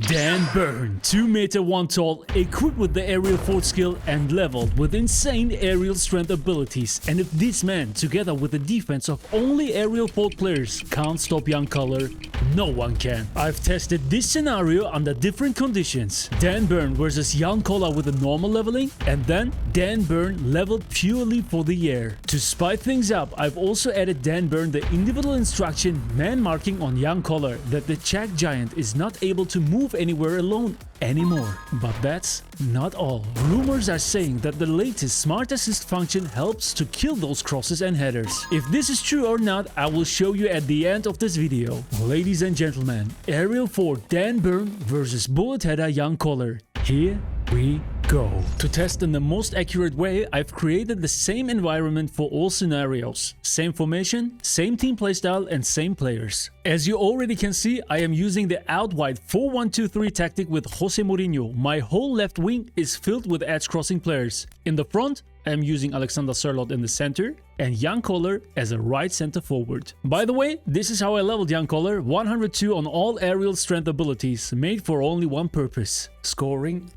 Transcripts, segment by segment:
Dan Burn, 2 meter 1 tall, equipped with the aerial force skill and leveled with insane aerial strength abilities. And if this man, together with the defense of only aerial fort players, can't stop young Koller, no one can. I've tested this scenario under different conditions. Dan Burn versus young Koller with a normal leveling, and then Dan Burn leveled purely for the air. To spice things up, I've also added Dan Burn the individual instruction man marking on young Koller that the Czech giant is not able to move anywhere alone anymore. But that's not all. Rumors are saying that the latest smart assist function helps to kill those crosses and headers. If this is true or not, I will show you at the end of this video. Ladies and gentlemen, aerial fort Dan Burn versus bullet header young Koller. Here we go. To test in the most accurate way, I've created the same environment for all scenarios. Same formation, same team playstyle and same players. As you already can see, I am using the out-wide 4-1-2-3 tactic with Jose Mourinho. My whole left wing is filled with edge-crossing players. In the front, I am using Alexander Sørloth in the center and young Koller as a right center forward. By the way, this is how I leveled young Koller, 102 on all aerial strength abilities, made for only one purpose: scoring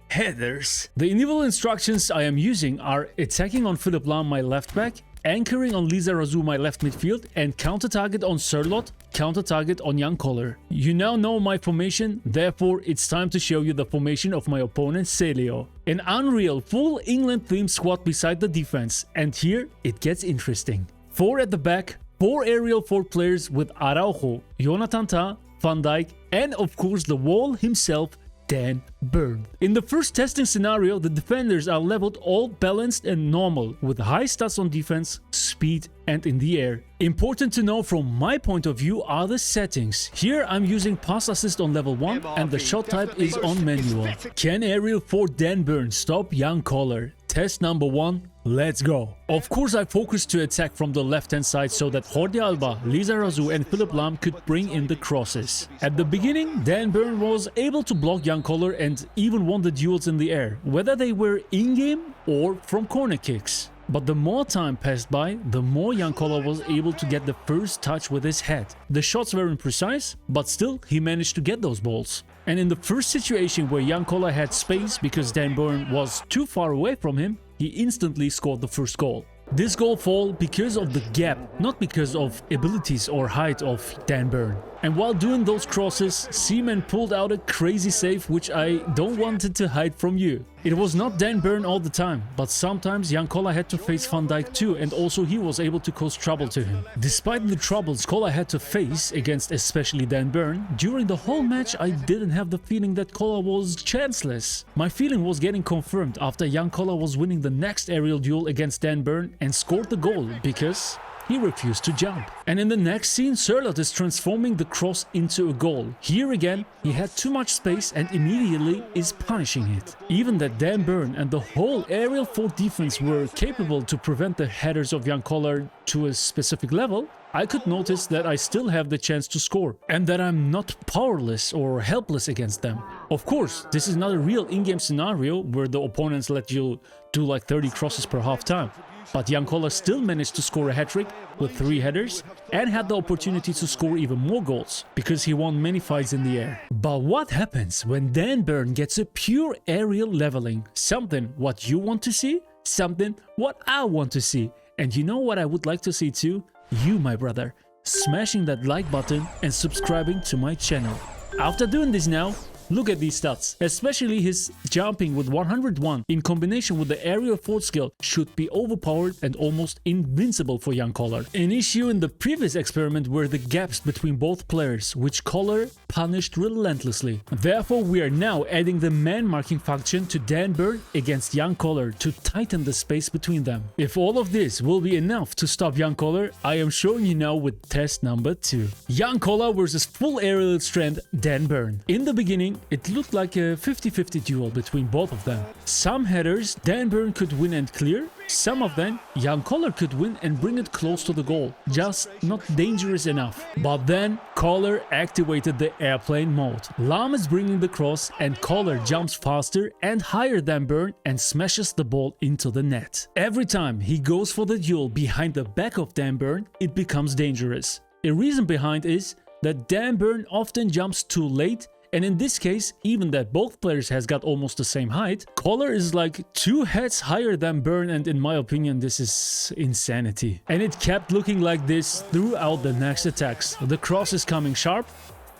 headers. The individual instructions I am using are attacking on Philipp Lahm, my left back, anchoring on Lizarazu, my left midfield, and counter target on Sørloth, counter target on young Koller. You now know my formation, therefore it's time to show you the formation of my opponent Celio. An unreal full England themed squad beside the defense, and here it gets interesting. 4 at the back, 4 aerial fort players with Araujo, Jonathan Tah, Van Dijk, and of course the wall himself, Dan Burn. In the first testing scenario, the defenders are leveled all balanced and normal, with high stats on defense, speed and in the air. Important to know from my point of view are the settings. Here I'm using pass assist on level 1 and the shot type is on manual. Can aerial fort Dan Burn stop young Koller? Test number 1, let's go. Of course I focused to attack from the left hand side so that Jordi Alba, Lizarazu and Philipp Lahm could bring in the crosses. At the beginning, Dan Burn was able to block young Koller and even won the duels in the air, whether they were in-game or from corner kicks. But the more time passed by, the more young Koller was able to get the first touch with his head. The shots weren't precise, but still he managed to get those balls. And in the first situation where young Koller had space because Dan Burn was too far away from him, he instantly scored the first goal. This goal fell because of the gap, not because of abilities or height of Dan Burn. And while doing those crosses, Seaman pulled out a crazy save which I don't wanted to hide from you. It was not Dan Burn all the time, but sometimes young Koller had to face Van Dijk too, and also he was able to cause trouble to him. Despite the troubles Koller had to face against especially Dan Burn, during the whole match I didn't have the feeling that Koller was chanceless. My feeling was getting confirmed after young Koller was winning the next aerial duel against Dan Burn and scored the goal because he refused to jump. And in the next scene, Sørloth is transforming the cross into a goal. Here again, he had too much space and immediately is punishing it. Even that Dan Burn and the whole aerial fort defense were capable to prevent the headers of young Koller to a specific level, I could notice that I still have the chance to score and that I'm not powerless or helpless against them. Of course, this is not a real in-game scenario where the opponents let you do like 30 crosses per half time. But young Koller still managed to score a hat-trick with 3 headers and had the opportunity to score even more goals because he won many fights in the air. But what happens when Dan Burn gets a pure aerial leveling? Something what you want to see, something what I want to see. And you know what I would like to see too? You, my brother, smashing that like button and subscribing to my channel. After doing this now, look at these stats, especially his jumping with 101 in combination with the aerial fort skill should be overpowered and almost invincible for young Koller. An issue in the previous experiment were the gaps between both players, which Koller punished relentlessly. Therefore, we are now adding the man marking function to Dan Burn against young Koller to tighten the space between them. If all of this will be enough to stop young Koller, I am showing you now with test number 2. Young Koller versus full aerial strength Dan Burn. In the beginning, it looked like a 50-50 duel between both of them. Some headers Dan Burn could win and clear, some of them young Koller could win and bring it close to the goal, just not dangerous enough. But then Koller activated the airplane mode. Lahm is bringing the cross and Koller jumps faster and higher than Burn and smashes the ball into the net. Every time he goes for the duel behind the back of Dan Burn, it becomes dangerous. A reason behind is that Dan Burn often jumps too late And in this case, even that both players has got almost the same height, Koller is like 2 heads higher than Burn, and in my opinion this is insanity. And it kept looking like this throughout the next attacks. The cross is coming sharp,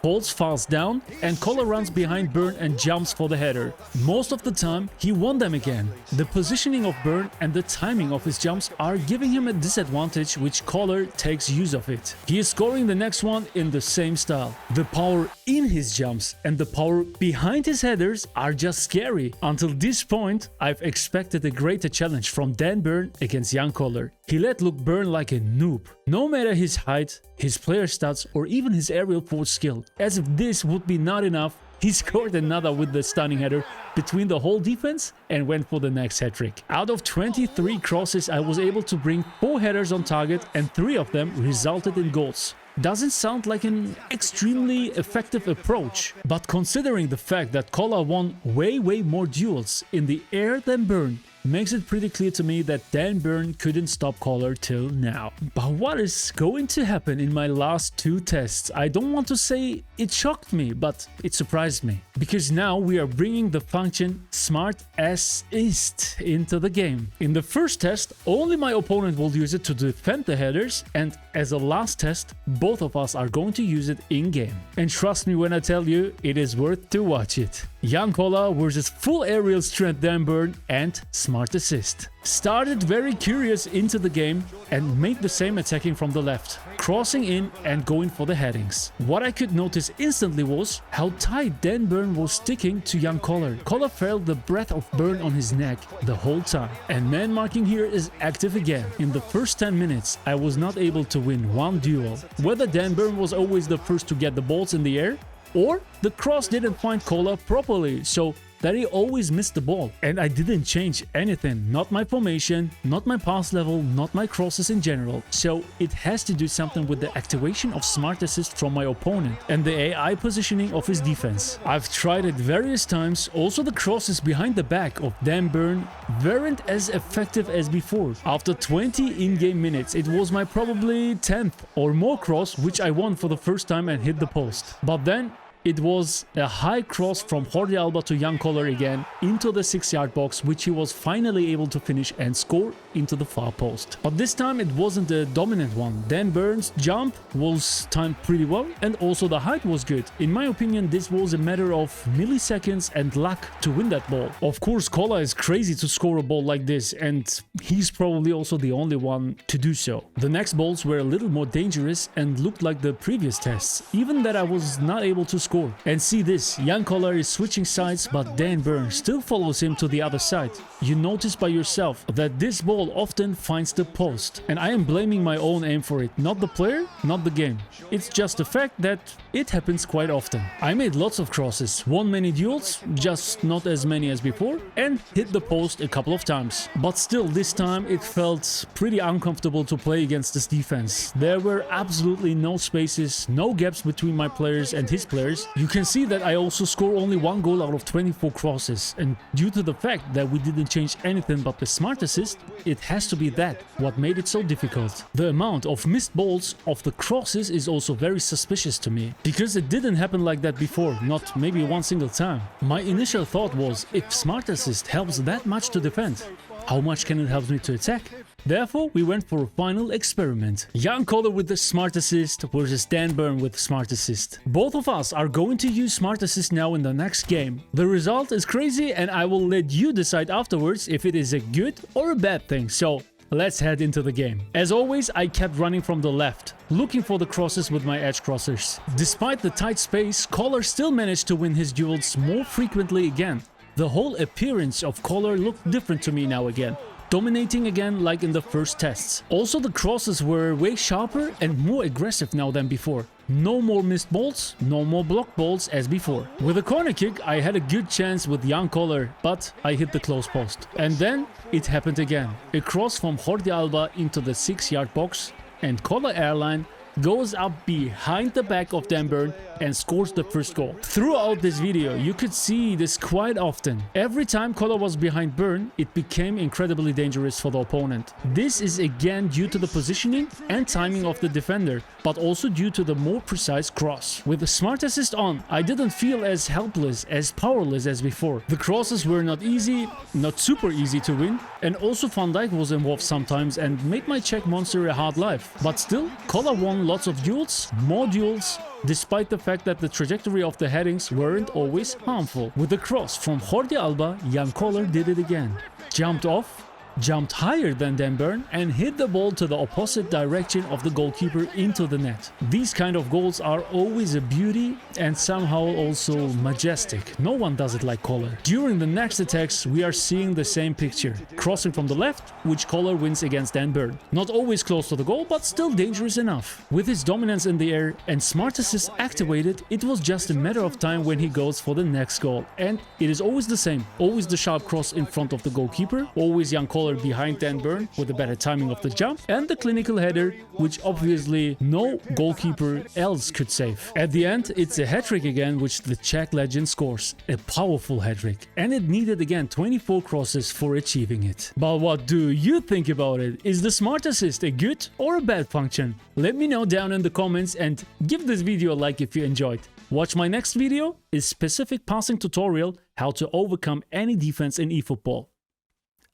Holtz falls down, and Koller runs behind Burn and jumps for the header. Most of the time, he won them again. The positioning of Burn and the timing of his jumps are giving him a disadvantage, which Koller takes use of it. He is scoring the next one in the same style. The power in his jumps and the power behind his headers are just scary. Until this point, I've expected a greater challenge from Dan Burn against Jan Koller. He let look Burn like a noob. No matter his height, his player stats, or even his aerial force skill. As if this would be not enough, he scored another with the stunning header between the whole defense and went for the next hat-trick. Out of 23 crosses, I was able to bring 4 headers on target and 3 of them resulted in goals. Doesn't sound like an extremely effective approach, but considering the fact that Koller won way more duels in the air than Burn, makes it pretty clear to me that Dan Burn couldn't stop Koller till now. But what is going to happen in my last 2 tests? I don't want to say it shocked me, but it surprised me. Because now we are bringing the function Smart Assist into the game. In the first test, only my opponent will use it to defend the headers, and as a last test, both of us are going to use it in-game. And trust me when I tell you, it is worth to watch it. Jan Koller versus full aerial strength Dan Burn and Smart Assist. Started very curious into the game and made the same attacking from the left, crossing in and going for the headings. What I could notice instantly was how tight Dan Burn was sticking to Jan Koller. Koller felt the breath of Burn on his neck the whole time. And man marking here is active again. In the first 10 minutes, I was not able to win one duel. Whether Dan Burn was always the first to get the balls in the air, or the cross didn't find Koller properly, so that he always missed the ball. And I didn't change anything, not my formation, not my pass level, not my crosses in general. So it has to do something with the activation of Smart Assist from my opponent and the AI positioning of his defense. I've tried it various times. Also the crosses behind the back of Dan Burn weren't as effective as before. After 20 in-game minutes, it was my probably 10th or more cross which I won for the first time and hit the post. But then it was a high cross from Jordi Alba to Jan Koller again into the 6-yard box, which he was finally able to finish and score into the far post. But this time it wasn't a dominant one. Dan Burn's jump was timed pretty well and also the height was good. In my opinion, this was a matter of milliseconds and luck to win that ball. Of course, Koller is crazy to score a ball like this, and he's probably also the only one to do so. The next balls were a little more dangerous and looked like the previous tests, even that I was not able to score. And see this, Jan Koller is switching sides, but Dan Burn still follows him to the other side. You notice by yourself that this ball often finds the post, and I am blaming my own aim for it, not the player, not the game. It's just the fact that it happens quite often. I made lots of crosses, won many duels, just not as many as before, and hit the post a couple of times. But still, this time it felt pretty uncomfortable to play against this defense. There were absolutely no spaces, no gaps between my players and his players. You can see that I also score only 1 goal out of 24 crosses, and due to the fact that we didn't change anything but the Smart Assist, it has to be that what made it so difficult. The amount of missed balls of the crosses is also very suspicious to me, because it didn't happen like that before, not maybe one single time. My initial thought was, if Smart Assist helps that much to defend, how much can it help me to attack? Therefore, we went for a final experiment. Jan Koller with the Smart Assist versus Dan Burn with Smart Assist. Both of us are going to use Smart Assist now in the next game. The result is crazy and I will let you decide afterwards if it is a good or a bad thing. So, let's head into the game. As always, I kept running from the left, looking for the crosses with my edge crossers. Despite the tight space, Koller still managed to win his duels more frequently again. The whole appearance of Koller looked different to me now again, dominating again like in the first tests. Also the crosses were way sharper and more aggressive now than before. No more missed balls, no more blocked balls as before. With a corner kick I had a good chance with Jan Koller, but I hit the close post. And then it happened again. A cross from Jordi Alba into the 6-yard box and Koller airline goes up behind the back of Dan Burn and scores the first goal. Throughout this video, you could see this quite often. Every time Koller was behind Burn, it became incredibly dangerous for the opponent. This is again due to the positioning and timing of the defender, but also due to the more precise cross. With the smart assist on, I didn't feel as helpless, as powerless as before. The crosses were not easy, not super easy to win, and also Van Dijk was involved sometimes and made my Czech monster a hard life. But still, Koller won lots of duels, more duels, despite the fact that the trajectory of the headings weren't always harmful. With the cross from Jordi Alba, Jan Koller did it again. Jumped off, jumped higher than Dan Burn and hit the ball to the opposite direction of the goalkeeper into the net. These kind of goals are always a beauty and somehow also majestic. No one does it like Koller. During the next attacks, we are seeing the same picture. Crossing from the left, which Koller wins against Dan Burn. Not always close to the goal, but still dangerous enough. With his dominance in the air and smart assist activated, it was just a matter of time when he goes for the next goal. And it is always the same. Always the sharp cross in front of the goalkeeper, always Jan Koller behind Dan Burn with a better timing of the jump, and the clinical header, which obviously no goalkeeper else could save. At the end, it's a hat-trick again, which the Czech legend scores. A powerful hat-trick. And it needed again 24 crosses for achieving it. But what do you think about it? Is the smart assist a good or a bad function? Let me know down in the comments and give this video a like if you enjoyed. Watch my next video, a specific passing tutorial how to overcome any defense in eFootball.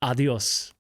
Adios.